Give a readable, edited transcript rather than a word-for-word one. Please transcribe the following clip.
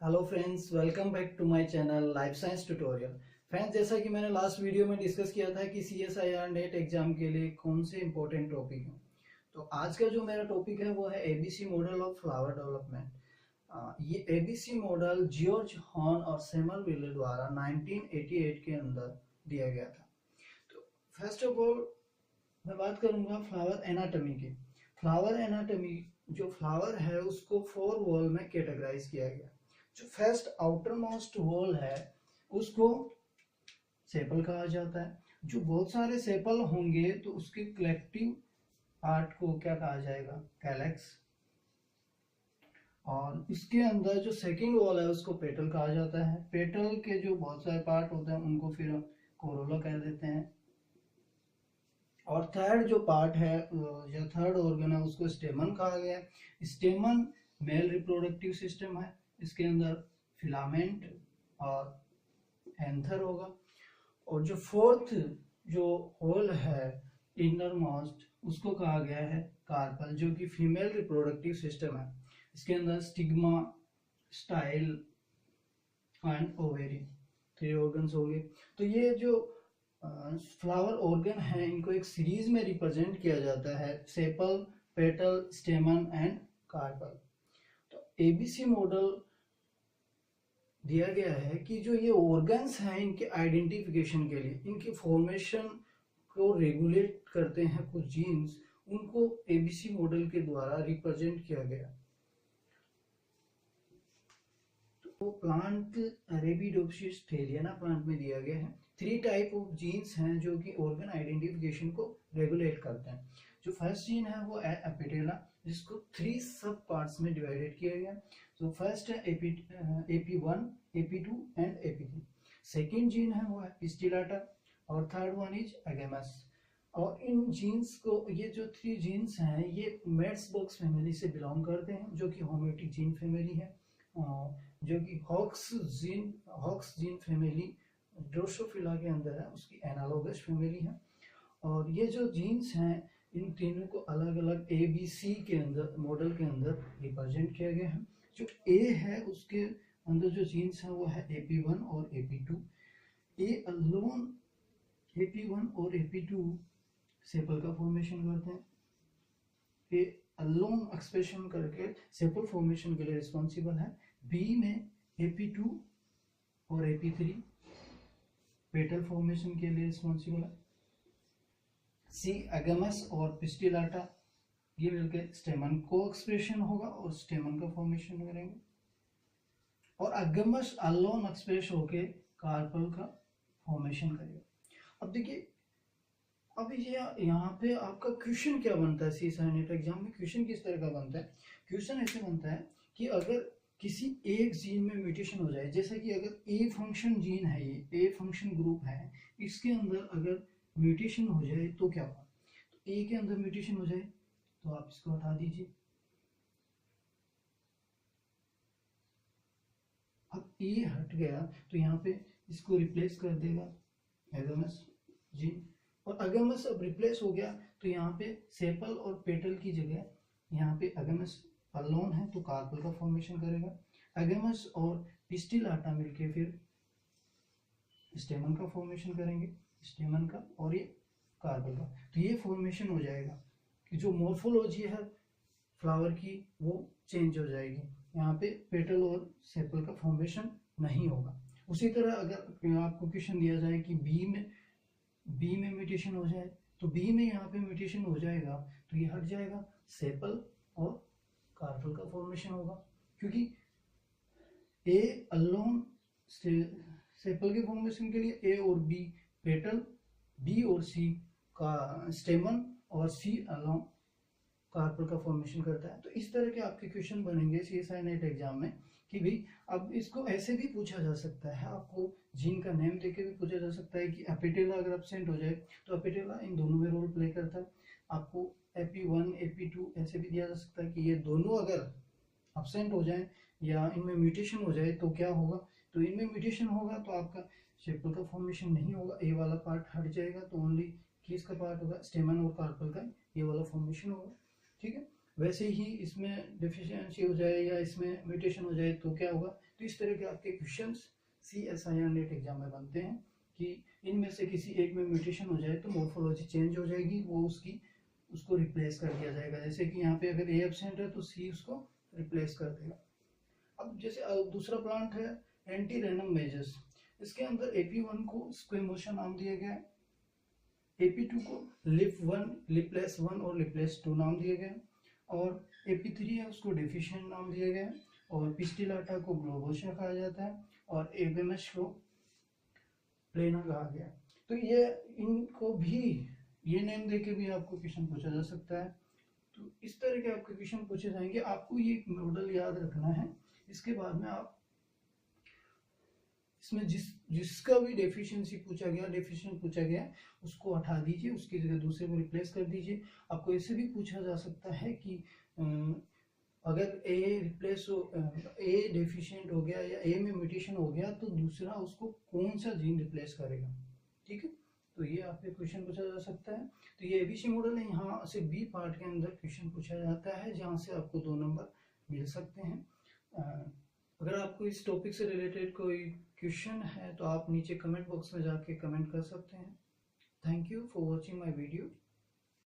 Hello friends, welcome back to my channel life science tutorial. Friends, जैसा कि मैंने last video में discuss किया था कि सीएसआईआर नेट एग्जाम के लिए कौन से इंपॉर्टेंट टॉपिक हैं, तो आज का जो मेरा टॉपिक है वो है ABC model of flower development. ये एबीसी मॉडल जॉर्ज हॉर्न और सैमुअल द्वारा 1988 के अंदर दिया गया था। तो फर्स्ट ऑफ ऑल मैं बात करूंगा फ्लावर एनाटॉमी की। फ्लावर एनाटॉमी, जो फ्लावर है उसको 4 वॉल में कैटेगराइज किया गया। जो फर्स्ट आउटर मोस्ट वॉल है उसको सेपल कहा जाता है। जो बहुत सारे सेपल होंगे तो उसके कलेक्टिव पार्ट को क्या कहा जाएगा, कैलेक्स। और इसके अंदर जो सेकंड वॉल है उसको पेटल कहा जाता है। पेटल के जो बहुत सारे पार्ट होते हैं उनको फिर कोरोला कह देते हैं। और थर्ड जो पार्ट है या थर्ड ऑर्गन है उसको स्टेमन कहा गया है। स्टेमन मेल रिप्रोडक्टिव सिस्टम है, इसके अंदर फिलामेंट और एंथर होगा। और जो फोर्थ जो होल है इनर मोस्ट उसको कहा गया है कार्पल, जो कि फीमेल रिप्रोडक्टिव सिस्टम है। इसके अंदर stigma, style and ovary 3 organs होंगे। तो ये जो फ्लावर ऑर्गन है इनको एक सीरीज में रिप्रेजेंट किया जाता है, sepal, petal, stamen and carpel. तो एबीसी मॉडल दिया गया है कि जो ये ऑर्गन्स हैं इनके आइडेंटिफिकेशन के लिए, इनकी फॉर्मेशन को रेगुलेट करते हैं कुछ जीन्स, उनको एबीसी मॉडल के द्वारा रिप्रेजेंट किया गया। तो प्लांट अरेबिडोप्सिस थेलियाना प्लांट में दिया गया है 3 टाइप ऑफ जीन्स हैं जो कि ऑर्गन आइडेंटिफिकेशन को रेगुलेट करते हैं। जो फर्स्ट जीन है वो है एपिटेला, जिसको 3 सब पार्ट्स में डिवाइडेड किया गया। तो फर्स्ट है AP1, AP2 and AP3। Second gene है वो है पिस्टिलाटा और थर्ड वन इज एगेमस। और इन जीन्स को, ये जो 3 जीन्स हैं ये मेट्स बॉक्स फैमिली से बिलोंग करते हैं, जो कि होम्योटिक जीन फैमिली है, जो कि हॉक्स जीन फैमिली ड्रोसोफिला के अंदर है, उसकी एनालोगस फैमिली है। और ये जो जीन्स हैं इन तीनों को अलग अलग ए बी सी के अंदर, मॉडल के अंदर रिप्रेजेंट किया गया है। जो ए है उसके अंदर जो जीन्स है वो है AP1 और AP2। ए अलोन, AP1 और AP2 सेपल का फॉर्मेशन करते हैं। ए अलोन एक्सप्रेशन करके सेपल फॉर्मेशन के लिए रिस्पॉन्सिबल है। बी में AP2 और AP3 पेटल फॉर्मेशन के लिए रिस्पॉन्सिबल है। सी एगमस और पिस्टिलाटा, ये मिलकर स्टेमन को एक्सप्रेशन होगा और स्टेमन का फॉर्मेशन करेंगे। और एगमस अलोन एक्सप्रेस होके कार्पल का फॉर्मेशन करेगा। अब देखिए, अब ये यहाँ पे आपका क्वेश्चन क्या बनता है, सीएसआई नेट एग्जाम में क्वेश्चन किस तरह का बनता है। क्वेश्चन ऐसे बनता है कि अगर किसी एक जीन में म्यूटेशन हो जाए, जैसे कि अगर ए फंक्शन जीन है, ये ए फंक्शन ग्रुप है, इसके अंदर अगर म्यूटेशन हो जाए तो क्या होगा। तो ए के अंदर म्यूटेशन हो जाए तो आप इसको हटा दीजिए। अब ए हट गया तो यहाँ पे इसको रिप्लेस कर देगा एगमस जीन। और अगमस अब रिप्लेस हो गया तो यहाँ पे सेपल और पेटल की जगह यहाँ पे अगमस अलोन है तो कार्पल का फॉर्मेशन करेगा। अगमस और पिस्टिलाटा मिलके फिर स्टेमन का फॉर्मेशन करेंगे, स्टेमन का और ये कार्पल का। तो ये फॉर्मेशन हो जाएगा कि जो मॉर्फोलॉजी है फ्लावर की वो चेंज हो जाएगी। यहाँ पे पेटल और सेपल का फॉर्मेशन नहीं होगा। उसी तरह अगर आपको क्वेश्चन दिया जाए कि बी में म्यूटेशन हो जाए तो बी में यहाँ पे म्यूटेशन हो जाएगा तो ये हट जाएगा, सेपल और कार्पल का फॉर्मेशन होगा। क्योंकि ए अलोन सेपल के फॉर्मेशन के लिए ए और बी पेटल, बी और सी का स्टेमन और सी अलोन कार्पल का फॉर्मेशन करता है। तो इस तरह के आपके क्वेश्चन बनेंगे सीएसआई नेट एग्जाम में कि भाई, अब इसको ऐसे भी पूछा जा सकता है, आपको जीन का नेम देके भी पूछा जा सकता है कि एपिटेला अगर एब्सेंट हो जाए तो एपिटेला इन दोनों में रोल प्ले करता है। आपको AP1 AP2 ऐसे भी दिया जा सकता है कि ये दोनों अगर एब्सेंट हो जाए या इनमें म्यूटेशन हो जाए तो क्या होगा। तो इनमें म्यूटेशन होगा तो आपका सेपल का फॉर्मेशन नहीं होगा, ए वाला पार्ट हट जाएगा तो ओनली किसका पार्ट होगा, स्टेमन और कार्पल का ये वाला फॉर्मेशन होगा। ठीक है, वैसे ही इसमें डिफिशियंसी हो जाए या इसमें म्यूटेशन हो जाए तो क्या होगा, तो तो इस तरह के आपके क्वेश्चंस CSIR नेट एग्जाम में बनते हैं कि इनमें से किसी एक में म्यूटेशन हो जाए तो मॉर्फोलॉजी चेंज हो जाएगी, वो उसको रिप्लेस कर दिया जाएगा। जैसे कि यहाँ पे अगर A एब्सेंट है तो C उसको रिप्लेस कर देगा। अब जैसे दूसरा प्लांट है एंटी रेनम मेजर्स, इसके अंदर AP1 को स्क्वेमोशा नाम दिया गया है, AP2 को लिपलेस 1 और लिपलेस 2 नाम दिया गया है, और AP3 है उसको डेफिशिएंट नाम दिया गया है, और पिस्टिलाटा को ग्लोबोशा कहा जाता है, और एबेमस को प्लेना कहा गया। तो ये इनको भी ये नेम देके भी आपको क्वेश्चन पूछा जा सकता है। तो इस तरह के आपके क्वेश्चन पूछे जाएंगे, आपको ये मॉडल याद रखना है। इसके बाद में आप इसमें जिसका भी डेफिशिएंसी पूछा गया, डेफिशिएंट पूछा गया, उसको हटा दीजिए, उसकी जगह दूसरे को रिप्लेस कर दीजिए। आपको ऐसे भी पूछा जा सकता है कि अगर ए रिप्लेस हो, ए डेफिशिएंट हो गया या ए में म्यूटेशन हो गया तो दूसरा उसको कौन सा जीन रिप्लेस करेगा, ठीक है। तो ये आपके क्वेश्चन पूछा जा सकता है। तो ये ABC मॉडल है, यहाँ से B पार्ट के अंदर क्वेश्चन पूछा जाता है जहाँ से आपको 2 नंबर मिल सकते हैं। अगर आपको इस टॉपिक से रिलेटेड कोई क्वेश्चन है तो आप नीचे कमेंट बॉक्स में जाके कमेंट कर सकते हैं। Thank you for watching my video.